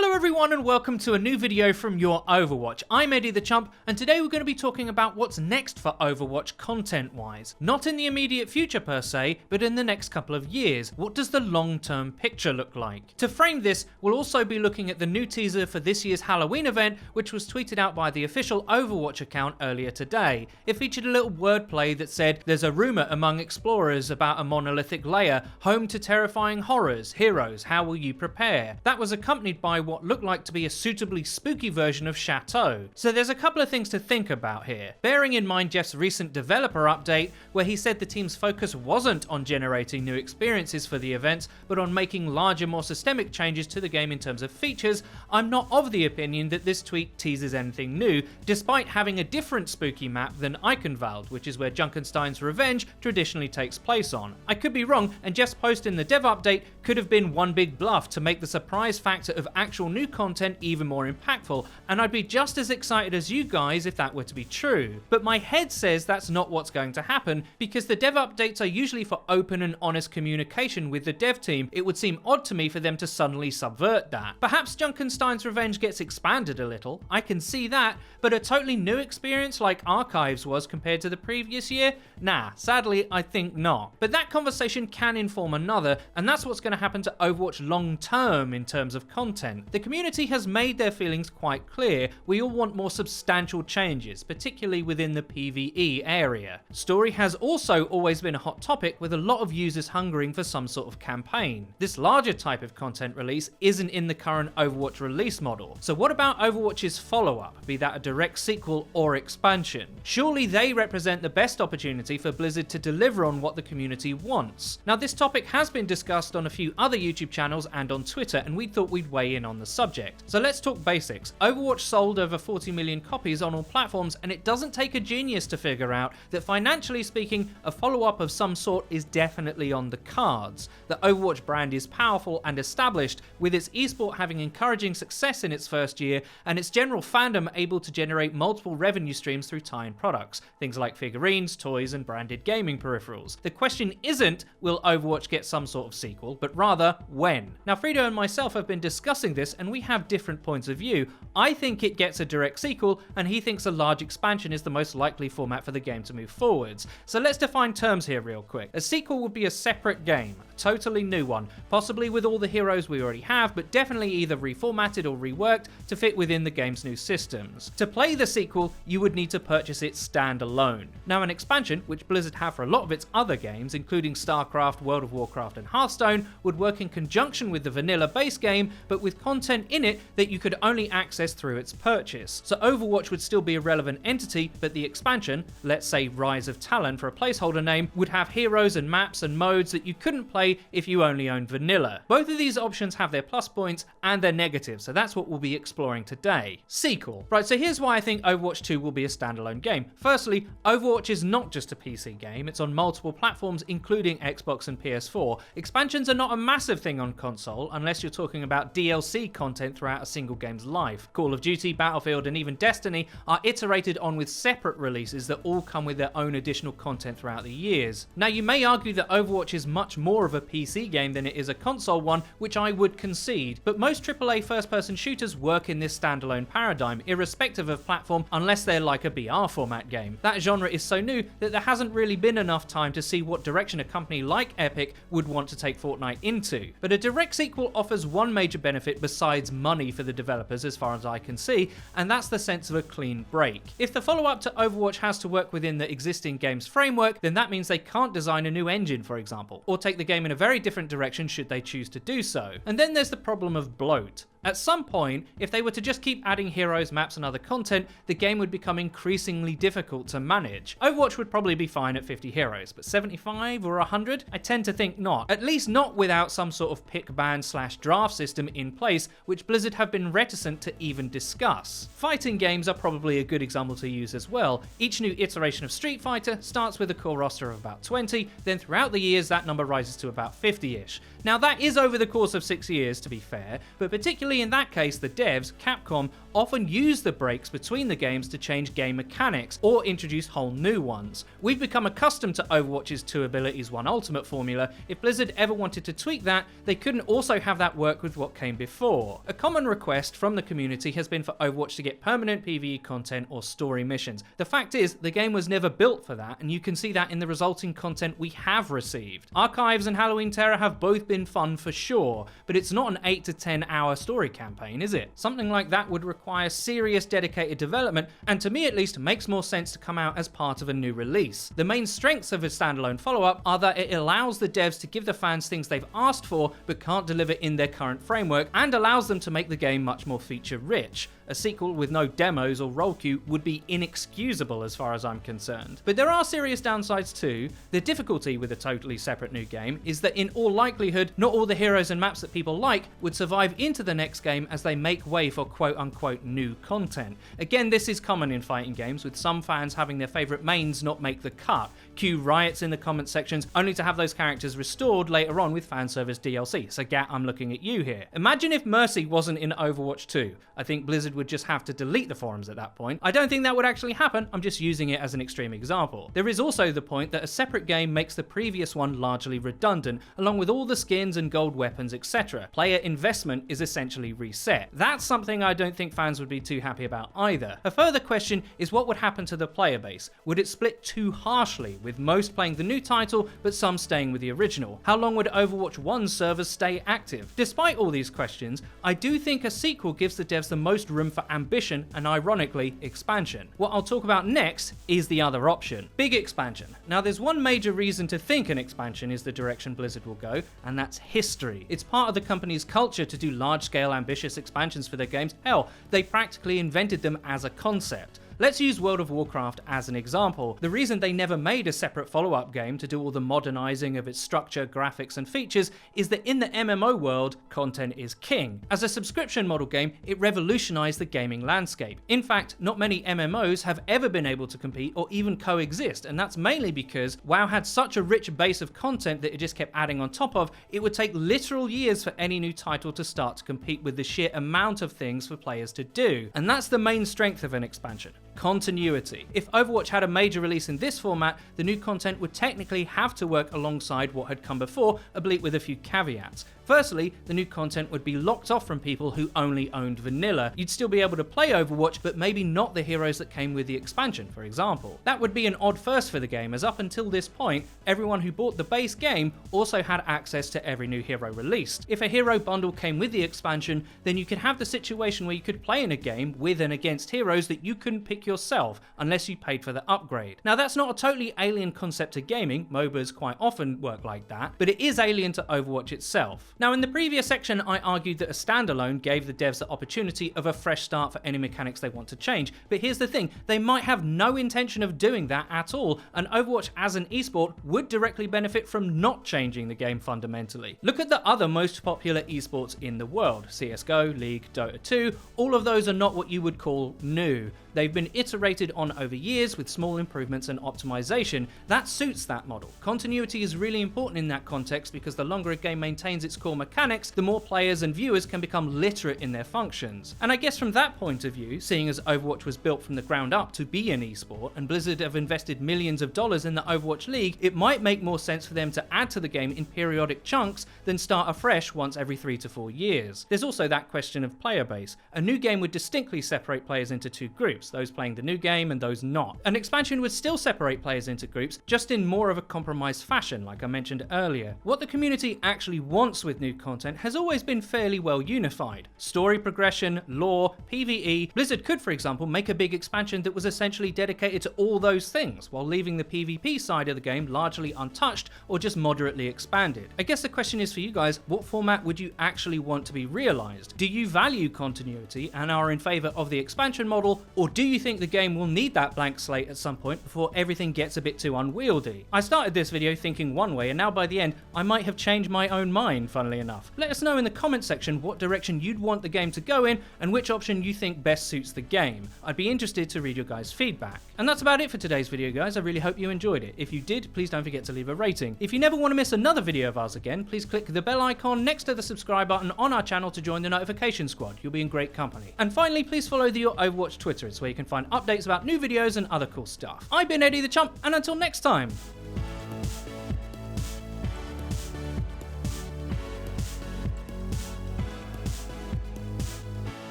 Hello everyone and welcome to a new video from Your Overwatch. I'm Eddie the Chump and today we're going to be talking about what's next for Overwatch content wise. Not in the immediate future per se, but in the next couple of years. What does the long-term picture look like? To frame this, we'll also be looking at the new teaser for this year's Halloween event, which was tweeted out by the official Overwatch account earlier today. It featured a little wordplay that said, "There's a rumour among explorers about a monolithic layer, home to terrifying horrors. Heroes, how will you prepare?" That was accompanied by what looked like to be a suitably spooky version of Chateau. So there's a couple of things to think about here. Bearing in mind Jeff's recent developer update, where he said the team's focus wasn't on generating new experiences for the events, but on making larger, more systemic changes to the game in terms of features, I'm not of the opinion that this tweet teases anything new, despite having a different spooky map than Eichenwald, which is where Junkenstein's Revenge traditionally takes place on. I could be wrong, and Jeff's post in the dev update could have been one big bluff to make the surprise factor of actual new content even more impactful, and I'd be just as excited as you guys if that were to be true. But my head says that's not what's going to happen, because the dev updates are usually for open and honest communication with the dev team. It would seem odd to me for them to suddenly subvert that. Perhaps Junkenstein's Revenge gets expanded a little, I can see that, but a totally new experience like Archives was compared to the previous year? Nah, sadly I think not. But that conversation can inform another, and that's what's going to happen to Overwatch long term in terms of content. The community has made their feelings quite clear. We all want more substantial changes, particularly within the PvE area. Story has also always been a hot topic, with a lot of users hungering for some sort of campaign. This larger type of content release isn't in the current Overwatch release model. So what about Overwatch's follow-up, be that a direct sequel or expansion? Surely they represent the best opportunity for Blizzard to deliver on what the community wants. Now this topic has been discussed on a few other YouTube channels and on Twitter, and we thought we'd weigh in on the subject. So let's talk basics. Overwatch sold over 40 million copies on all platforms, and it doesn't take a genius to figure out that financially speaking, a follow-up of some sort is definitely on the cards. The Overwatch brand is powerful and established, with its esport having encouraging success in its first year, and its general fandom able to generate multiple revenue streams through tie-in products, things like figurines, toys, and branded gaming peripherals. The question isn't, will Overwatch get some sort of sequel, but rather, when? Now FREEDO and myself have been discussing this, and we have different points of view. I think it gets a direct sequel, and he thinks a large expansion is the most likely format for the game to move forwards. So let's define terms here real quick. A sequel would be a separate game, a totally new one, possibly with all the heroes we already have, but definitely either reformatted or reworked to fit within the game's new systems. To play the sequel, you would need to purchase it standalone. Now an expansion, which Blizzard have for a lot of its other games, including StarCraft, World of Warcraft, and Hearthstone, would work in conjunction with the vanilla base game, but with content in it that you could only access through its purchase. So Overwatch would still be a relevant entity, but the expansion, let's say Rise of Talon for a placeholder name, would have heroes and maps and modes that you couldn't play if you only owned vanilla. Both of these options have their plus points and their negatives, so that's what we'll be exploring today. Sequel. Right, so here's why I think Overwatch 2 will be a standalone game. Firstly, Overwatch is not just a PC game, it's on multiple platforms including Xbox and PS4. Expansions are not a massive thing on console, unless you're talking about DLC content throughout a single game's life. Call of Duty, Battlefield, and even Destiny are iterated on with separate releases that all come with their own additional content throughout the years. Now you may argue that Overwatch is much more of a PC game than it is a console one, which I would concede, but most AAA first-person shooters work in this standalone paradigm, irrespective of platform, unless they're like a BR format game. That genre is so new that there hasn't really been enough time to see what direction a company like Epic would want to take Fortnite into. But a direct sequel offers one major benefit besides money for the developers as far as I can see, and that's the sense of a clean break. If the follow-up to Overwatch has to work within the existing game's framework, then that means they can't design a new engine, for example, or take the game in a very different direction should they choose to do so. And then there's the problem of bloat. At some point, if they were to just keep adding heroes, maps, and other content, the game would become increasingly difficult to manage. Overwatch would probably be fine at 50 heroes, but 75 or 100? I tend to think not. At least not without some sort of pick ban / draft system in place, which Blizzard have been reticent to even discuss. Fighting games are probably a good example to use as well. Each new iteration of Street Fighter starts with a core roster of about 20, then throughout the years that number rises to about 50-ish. Now that is over the course of 6 years, to be fair, but particularly in that case, the devs, Capcom, often use the breaks between the games to change game mechanics or introduce whole new ones. We've become accustomed to Overwatch's 2 abilities 1 ultimate formula. If Blizzard ever wanted to tweak that, they couldn't also have that work with what came before. A common request from the community has been for Overwatch to get permanent PvE content or story missions. The fact is, the game was never built for that, and you can see that in the resulting content we have received. Archives and Halloween Terror have both been fun for sure, but it's not an 8 to 10 hour story campaign, is it? Something like that would require serious dedicated development, and to me at least makes more sense to come out as part of a new release. The main strengths of a standalone follow-up are that it allows the devs to give the fans things they've asked for but can't deliver in their current framework, and allows them to make the game much more feature rich. A sequel with no demos or role queue would be inexcusable as far as I'm concerned. But there are serious downsides too. The difficulty with a totally separate new game is that in all likelihood, not all the heroes and maps that people like would survive into the next game as they make way for quote-unquote new content. Again, this is common in fighting games, with some fans having their favourite mains not make the cut, cue riots in the comment sections only to have those characters restored later on with fan service DLC. So Gat, I'm looking at you here. Imagine if Mercy wasn't in Overwatch 2. I think Blizzard would just have to delete the forums at that point. I don't think that would actually happen, I'm just using it as an extreme example. There is also the point that a separate game makes the previous one largely redundant, along with all the skins and gold weapons, etc. Player investment is essentially reset. That's something I don't think fans would be too happy about either. A further question is what would happen to the player base? Would it split too harshly, with most playing the new title but some staying with the original? How long would Overwatch 1 servers stay active? Despite all these questions, I do think a sequel gives the devs the most room for ambition and, ironically, expansion. What I'll talk about next is the other option, big expansion. Now there's one major reason to think an expansion is the direction Blizzard will go, and that's history. It's part of the company's culture to do large-scale ambitious expansions for their games. Hell, they practically invented them as a concept. Let's use World of Warcraft as an example. The reason they never made a separate follow-up game to do all the modernizing of its structure, graphics and features is that in the MMO world, content is king. As a subscription model game, it revolutionized the gaming landscape. In fact, not many MMOs have ever been able to compete or even coexist, and that's mainly because WoW had such a rich base of content that it just kept adding on top of. It would take literal years for any new title to start to compete with the sheer amount of things for players to do. And that's the main strength of an expansion. Continuity. If Overwatch had a major release in this format, the new content would technically have to work alongside what had come before, albeit with a few caveats. Firstly, the new content would be locked off from people who only owned vanilla. You'd still be able to play Overwatch, but maybe not the heroes that came with the expansion, for example. That would be an odd first for the game, as up until this point, everyone who bought the base game also had access to every new hero released. If a hero bundle came with the expansion, then you could have the situation where you could play in a game with and against heroes that you couldn't pick yourself unless you paid for the upgrade. Now that's not a totally alien concept to gaming, MOBAs quite often work like that, but it is alien to Overwatch itself. Now in the previous section I argued that a standalone gave the devs the opportunity of a fresh start for any mechanics they want to change, but here's the thing, they might have no intention of doing that at all, and Overwatch as an esport would directly benefit from not changing the game fundamentally. Look at the other most popular esports in the world, CSGO, League, Dota 2, all of those are not what you would call new. They've been iterated on over years with small improvements and optimization. That suits that model. Continuity is really important in that context because the longer a game maintains its core mechanics, the more players and viewers can become literate in their functions. And I guess from that point of view, seeing as Overwatch was built from the ground up to be an esport, and Blizzard have invested millions of dollars in the Overwatch League, it might make more sense for them to add to the game in periodic chunks than start afresh once every 3 to 4 years. There's also that question of player base. A new game would distinctly separate players into two groups, those playing the new game and those not. An expansion would still separate players into groups, just in more of a compromised fashion, like I mentioned earlier. What the community actually wants with new content has always been fairly well unified. Story progression, lore, PvE. Blizzard could, for example, make a big expansion that was essentially dedicated to all those things, while leaving the PvP side of the game largely untouched or just moderately expanded. I guess the question is for you guys, what format would you actually want to be realized? Do you value continuity and are in favor of the expansion model, or Or do you think the game will need that blank slate at some point before everything gets a bit too unwieldy? I started this video thinking one way, and now by the end, I might have changed my own mind, funnily enough. Let us know in the comment section what direction you'd want the game to go in, and which option you think best suits the game. I'd be interested to read your guys' feedback. And that's about it for today's video, guys. I really hope you enjoyed it. If you did, please don't forget to leave a rating. If you never want to miss another video of ours again, please click the bell icon next to the subscribe button on our channel to join the notification squad. You'll be in great company. And finally, please follow the Your Overwatch Twitter. It's where you can find updates about new videos and other cool stuff. I've been Eddie the Chump, and until next time,